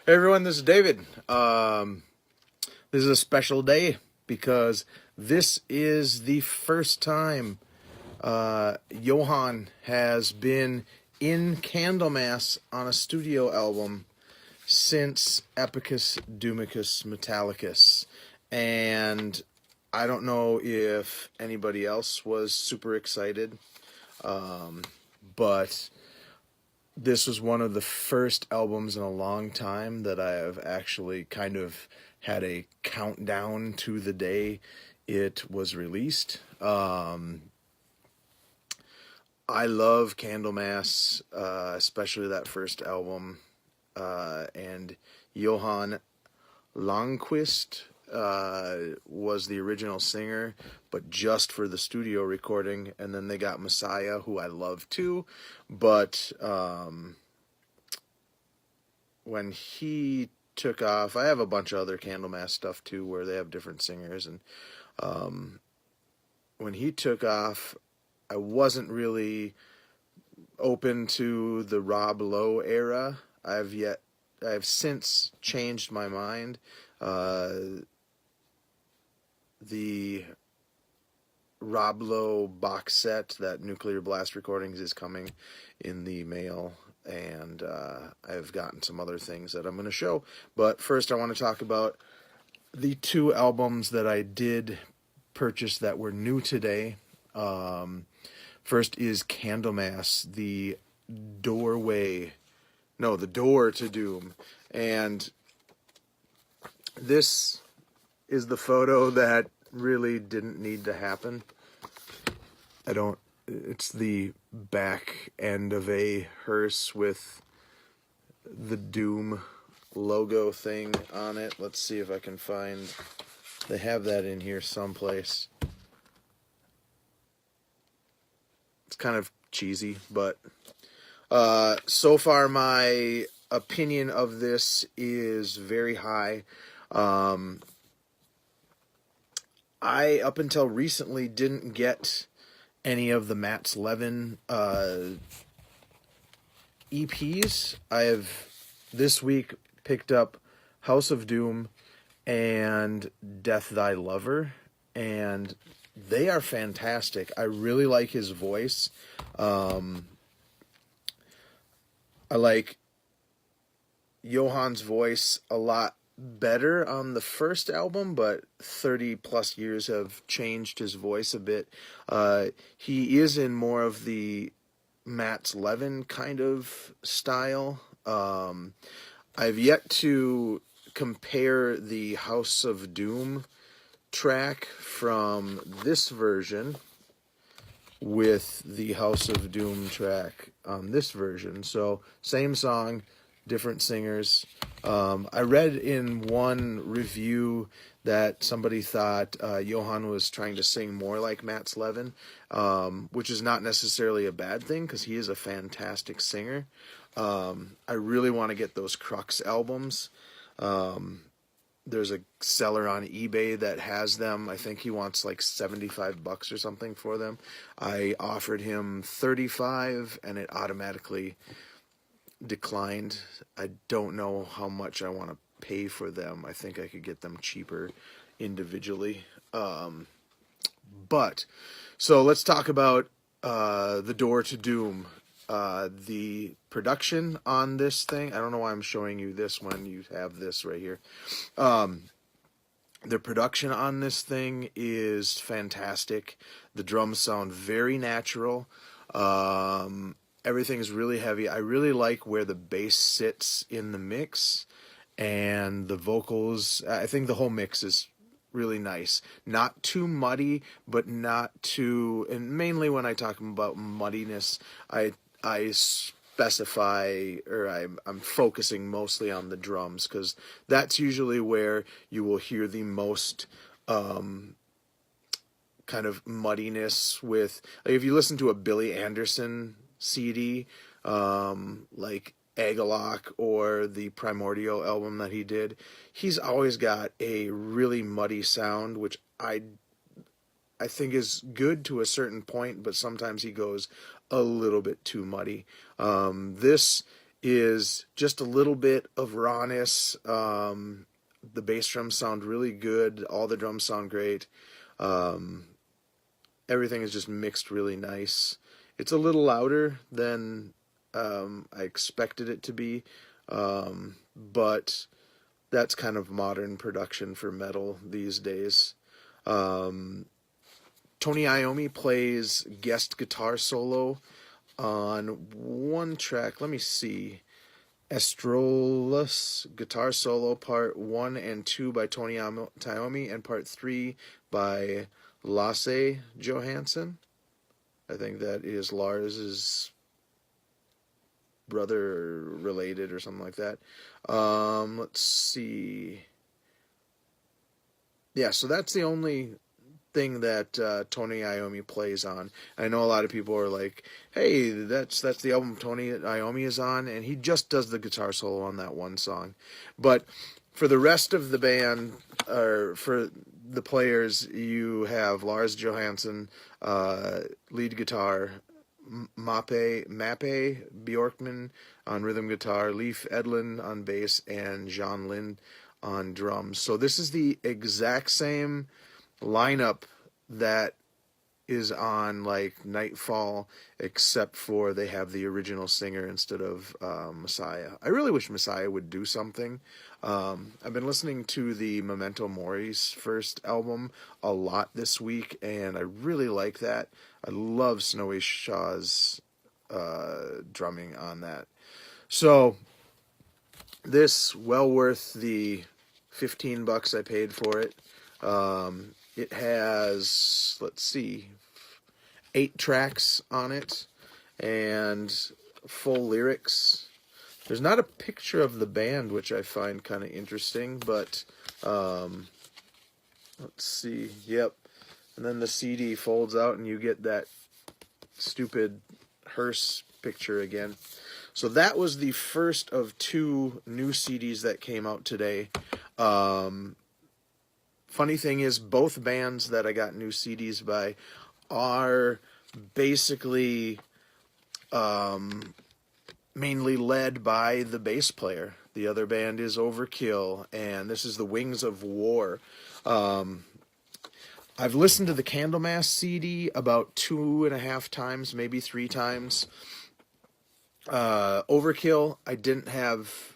Hey everyone, this is David. This is a special day because this is the first time Johann has been in Candlemass on a studio album since Epicus Doomicus Metallicus. And I don't know if anybody else was super excited, but this was one of the first albums in a long time that I have actually kind of had a countdown to the day it was released. I love Candlemass, especially that first album. And Johann Longquist was the original singer, but just for the studio recording. And then they got Messiah, who I love too. But when he took off, I have a bunch of other Candlemass stuff too, where they have different singers. And when he took off, I wasn't really open to the Rob Lowe era. I have since changed my mind. The Rob Lowe box set, that Nuclear Blast Recordings, is coming in the mail, and I've gotten some other things that I'm going to show. But first I want to talk about the two albums that I did purchase that were new today. First is Candlemass, the Door to Doom. And this is the photo that really didn't need to happen. It's the back end of a hearse with the Doom logo thing on it. Let's see if I can find, they have that in here someplace. It's kind of cheesy, but so far my opinion of this is very high. I, up until recently, didn't get any of the Matt Slevin EPs. I have this week picked up House of Doom and Death Thy Lover, and they are fantastic. I really like his voice. I like Johann's voice a lot better on the first album, but 30 plus years have changed his voice a bit. He is in more of the Matt Slevin kind of style. I've yet to compare the House of Doom track from this version with the House of Doom track on this version. So same song, different singers. I read in one review that somebody thought Johann was trying to sing more like Matt Slevin, which is not necessarily a bad thing because he is a fantastic singer. I really want to get those Crux albums. There's a seller on eBay that has them. I think he wants like $75 or something for them. I offered him $35 and it automatically declined. I don't know how much I want to pay for them. I think I could get them cheaper individually. But so let's talk about The Door to Doom. The production on this thing, I don't know why I'm showing you this when you have this right here. The production on this thing is fantastic. The drums sound very natural. Everything is really heavy. I really like where the bass sits in the mix, and the vocals. I think the whole mix is really nice. Not too muddy, but not too. And mainly when I talk about muddiness, I specify, or I'm focusing mostly on the drums, because that's usually where you will hear the most kind of muddiness with, like, if you listen to a Billy Anderson CD, like Agalock or the Primordial album that he did, he's always got a really muddy sound, which I think is good to a certain point, but sometimes he goes a little bit too muddy. This is just a little bit of rawness. The bass drums sound really good. All the drums sound great. Um, Everything is just mixed really nice. It's a little louder than I expected it to be, but that's kind of modern production for metal these days. Um, Tony Iommi plays guest guitar solo on one track. Let me see. Astrolus guitar solo part 1 and 2 by Tony Iommi and part 3 by Lasse Johansson. I think that is Lars's brother or related or something like that. Let's see. Yeah, so that's the only thing that Tony Iommi plays on. I know a lot of people are like, "Hey, that's the album Tony Iommi is on," and he just does the guitar solo on that one song. But for the rest of the band, or for the players, you have Lars Johansson, lead guitar, Mappe Bjorkman on rhythm guitar, Leif Edlund on bass, and Jean Lind on drums. So this is the exact same lineup that is on like Nightfall, except for they have the original singer instead of Messiah. I really wish Messiah would do something. I've been listening to the Memento Mori's first album a lot this week, and I really like that. I love Snowy Shaw's drumming on that. So this, well worth the $15 I paid for it. It has, let's see, 8 tracks on it and full lyrics. There's not a picture of the band, which I find kind of interesting, but let's see. Yep. And then the CD folds out and you get that stupid hearse picture again. So that was the first of 2 new CDs that came out today. Funny thing is, both bands that I got new CDs by are basically mainly led by the bass player. The other band is Overkill, and this is the Wings of War. I've listened to the Candlemass CD about 2.5 times, maybe 3 times. Overkill, I didn't have...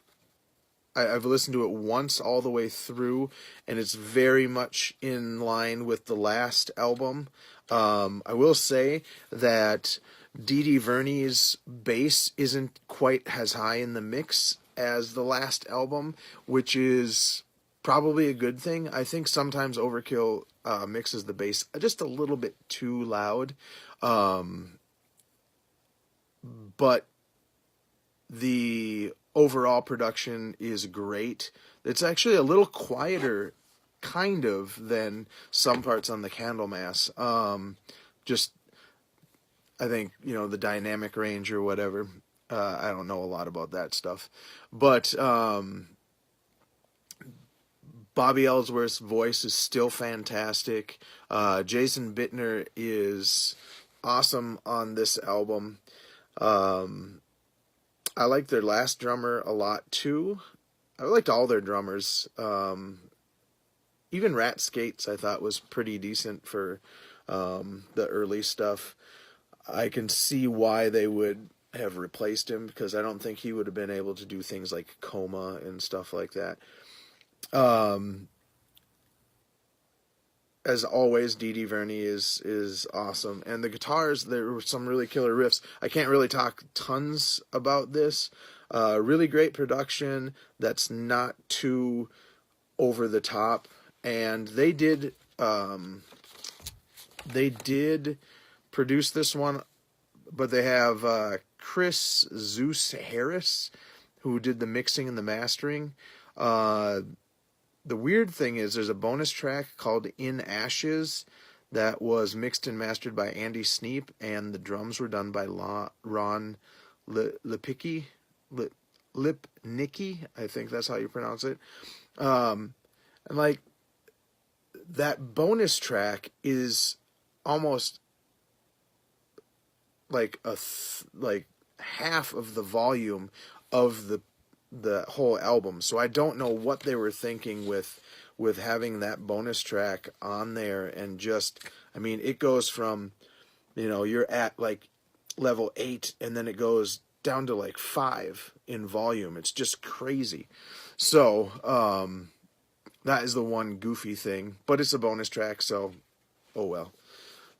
I've listened to it once all the way through, and it's very much in line with the last album. I will say that Dee Verney's bass isn't quite as high in the mix as the last album, which is probably a good thing. I think sometimes Overkill mixes the bass just a little bit too loud, but the overall production is great. It's actually a little quieter, kind of, than some parts on the Candlemass. Just, I think, the dynamic range or whatever. I don't know a lot about that stuff. But Bobby Ellsworth's voice is still fantastic. Jason Bittner is awesome on this album. I like their last drummer a lot too. I liked all their drummers. Even Rat Skates I thought was pretty decent for the early stuff. I can see why they would have replaced him, because I don't think he would have been able to do things like Coma and stuff like that. As always, Dee Verney is awesome. And the guitars, there were some really killer riffs. I can't really talk tons about this. Really great production that's not too over the top. And they did produce this one, but they have Chris Zeus Harris, who did the mixing and the mastering. The weird thing is there's a bonus track called In Ashes that was mixed and mastered by Andy Sneap, and the drums were done by Ron Lipnicki, I think that's how you pronounce it. And like, that bonus track is almost like like half of the volume of the whole album. So I don't know what they were thinking with having that bonus track on there. And just, I mean, it goes from, you're at like level 8 and then it goes down to like 5 in volume. It's just crazy. So that is the one goofy thing, but it's a bonus track, so oh well.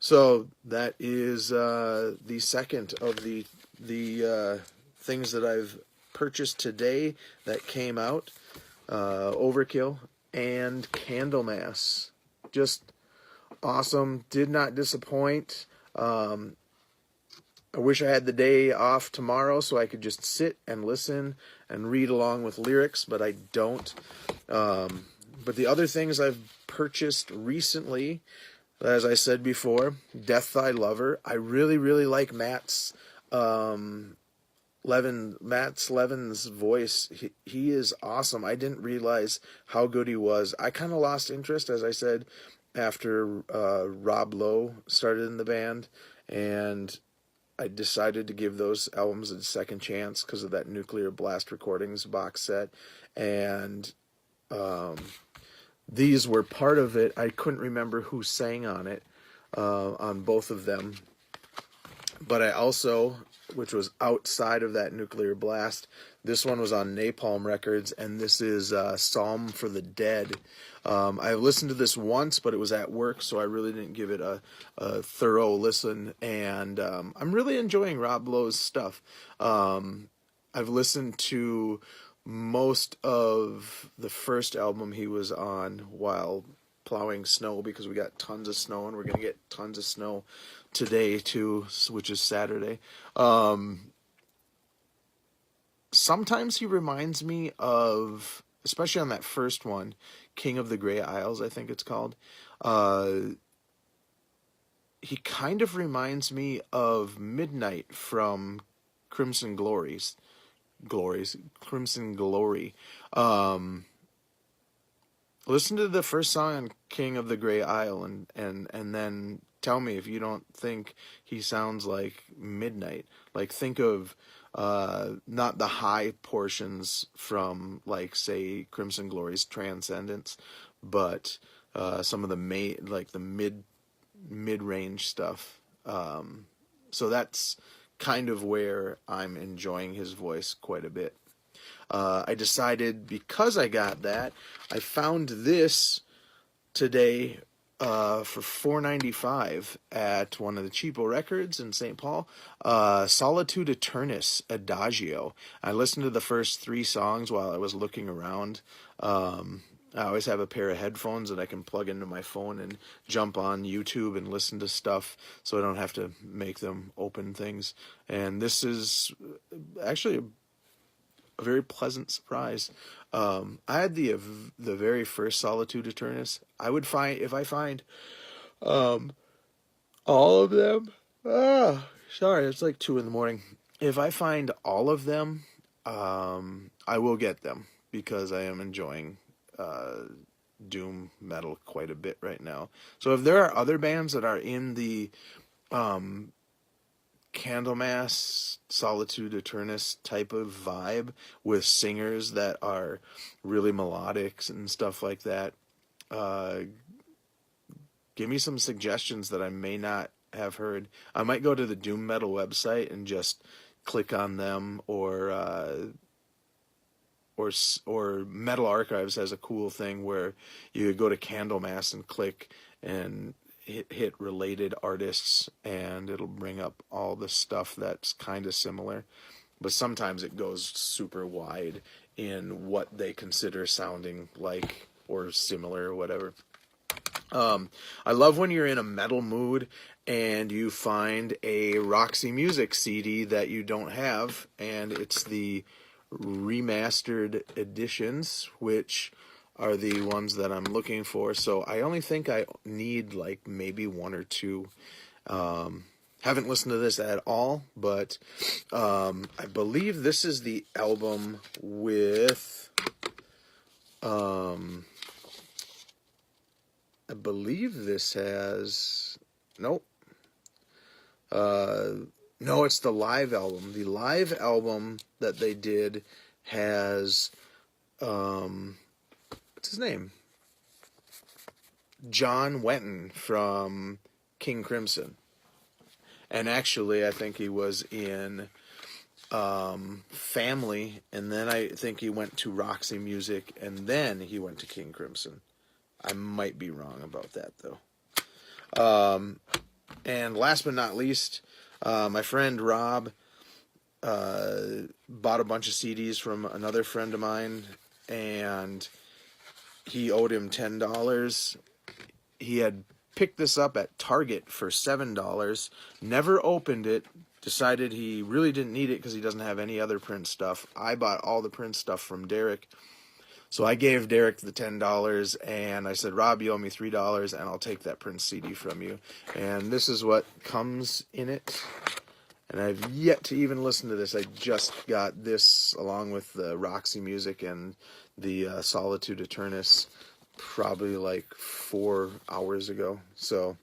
So that is the second of the things that I've purchased today that came out. Overkill and Candlemass. Just awesome. Did not disappoint. I wish I had the day off tomorrow so I could just sit and listen and read along with lyrics, but I don't. But the other things I've purchased recently, as I said before, Death Thy Lover. I really, really like Matt's Levin's voice. He is awesome. I didn't realize how good he was. I kind of lost interest, as I said, after Rob Lowe started in the band, and I decided to give those albums a second chance because of that Nuclear Blast Recordings box set, and these were part of it. I couldn't remember who sang on it, on both of them, but I also, which was outside of that Nuclear Blast, this one was on Napalm Records, and this is Psalm for the Dead. I listened to this once, but it was at work, so I really didn't give it a thorough listen, and I'm really enjoying Rob Lowe's stuff. I've listened to most of the first album he was on while plowing snow, because we got tons of snow, and we're going to get tons of snow today too, which is Saturday. Sometimes he reminds me of, especially on that first one, King of the Grey Isles, I think it's called. He kind of reminds me of Midnight from Crimson Glory. Listen to the first song on King of the Grey Isle, and then tell me if you don't think he sounds like Midnight. Like, think of not the high portions from, like, say, Crimson Glory's Transcendence, but some of the mid-range stuff. So that's kind of where I'm enjoying his voice quite a bit. I decided, because I got that, I found this today for $4.95 at one of the cheapo records in St. Paul. Solitude Aeternus Adagio. I listened to the first 3 songs while I was looking around. I always have a pair of headphones that I can plug into my phone and jump on YouTube and listen to stuff, so I don't have to make them open things. And this is actually a very pleasant surprise. I had the very first Solitude Aeternus. I would find, if I find all of them. Sorry, it's like 2 a.m. If I find all of them, I will get them, because I am enjoying doom metal quite a bit right now. So if there are other bands that are in the Candlemass, Solitude Aeternus type of vibe, with singers that are really melodic and stuff like that, give me some suggestions that I may not have heard. I might go to the doom metal website and just click on them, or Metal Archives has a cool thing where you go to Candlemass and click and hit related artists, and it'll bring up all the stuff that's kind of similar. But sometimes it goes super wide in what they consider sounding like or similar or whatever. I love when you're in a metal mood and you find a Roxy Music CD that you don't have, and it's the remastered editions, which are the ones that I'm looking for. So I only think I need like maybe 1 or 2. Haven't listened to this at all, but I believe this is the album with I believe this has, nope, No, it's the live album. The live album that they did has, what's his name? John Wetton from King Crimson. And actually, I think he was in Family, and then I think he went to Roxy Music, and then he went to King Crimson. I might be wrong about that, though. And last but not least, my friend Rob bought a bunch of CDs from another friend of mine, and he owed him $10. He had picked this up at Target for $7, never opened it, decided he really didn't need it because he doesn't have any other Prince stuff. I bought all the Prince stuff from Derek. So I gave Derek the $10, and I said, Rob, you owe me $3, and I'll take that Prince CD from you. And this is what comes in it. And I've yet to even listen to this. I just got this along with the Roxy Music and the Solitude Eternus probably like 4 hours ago. So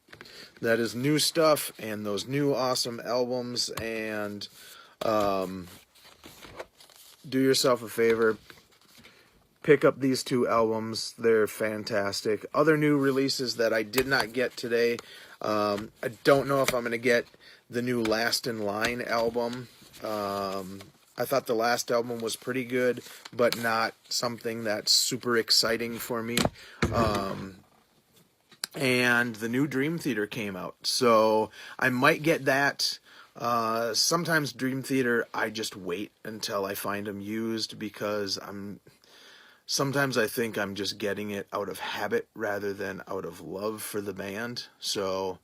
that is new stuff and those new awesome albums. And do yourself a favor, pick up these 2 albums. They're fantastic. Other new releases that I did not get today. I don't know if I'm going to get the new Last in Line album. I thought the last album was pretty good, but not something that's super exciting for me. And the new Dream Theater came out, so I might get that. Sometimes Dream Theater, I just wait until I find them used because sometimes I think I'm just getting it out of habit rather than out of love for the band. So,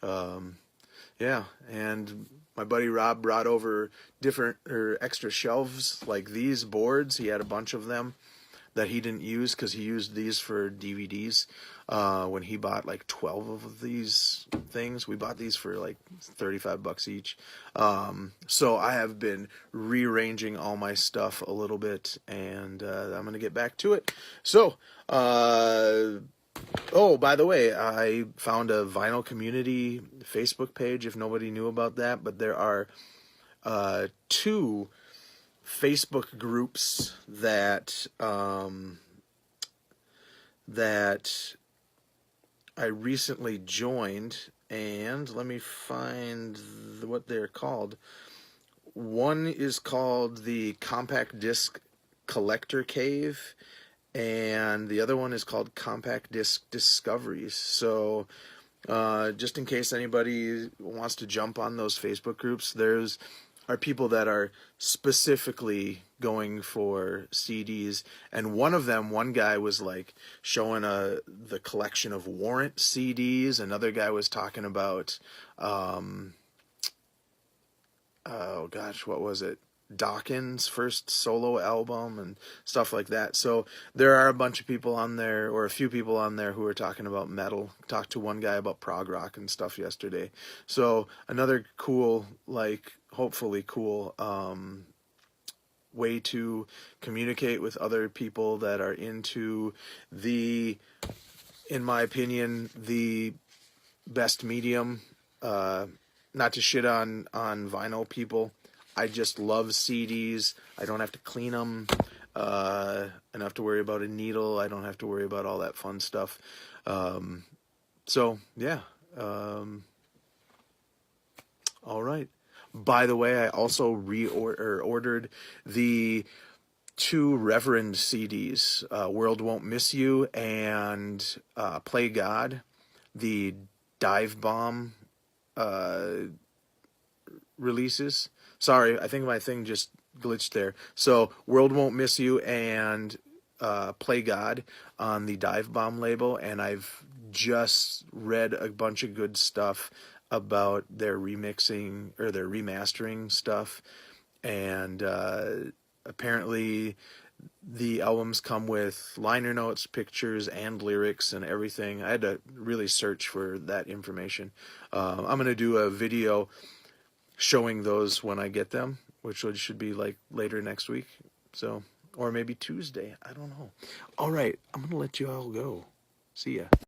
yeah, and my buddy Rob brought over different or extra shelves like these boards. He had a bunch of them that he didn't use because he used these for DVDs when he bought like 12 of these things. We bought these for like $35 each. So I have been rearranging all my stuff a little bit, and I'm going to get back to it. So, oh, by the way, I found a vinyl community Facebook page, if nobody knew about that, but there are 2 Facebook groups that I recently joined, and let me find what they're called. One is called the Compact Disc Collector Cave, and the other one is called Compact Disc Discoveries. So just in case anybody wants to jump on those Facebook groups, there's are people that are specifically going for CDs, and one guy was like showing the collection of Warrant CDs. Another guy was talking about oh gosh, what was it? Dawkins' first solo album and stuff like that. So there are a bunch of people on there, or a few people on there, who are talking about metal. Talked to one guy about prog rock and stuff yesterday. So another cool, like hopefully cool way to communicate with other people that are into in my opinion, the best medium. Not to shit on vinyl people. I just love CDs. I don't have to clean them. I don't have to worry about a needle. I don't have to worry about all that fun stuff. So, yeah. All right. By the way, I also ordered the 2 Reverend CDs, World Won't Miss You and Play God, the Dive Bomb releases. Sorry, I think my thing just glitched there. So, World Won't Miss You and Play God on the Dive Bomb label, and I've just read a bunch of good stuff about their remixing or their remastering stuff, and apparently the albums come with liner notes, pictures, and lyrics and everything. I had to really search for that information. I'm going to do a video showing those when I get them, which should be like later next week. So, or maybe Tuesday. I don't know. All right, I'm going to let you all go. See ya.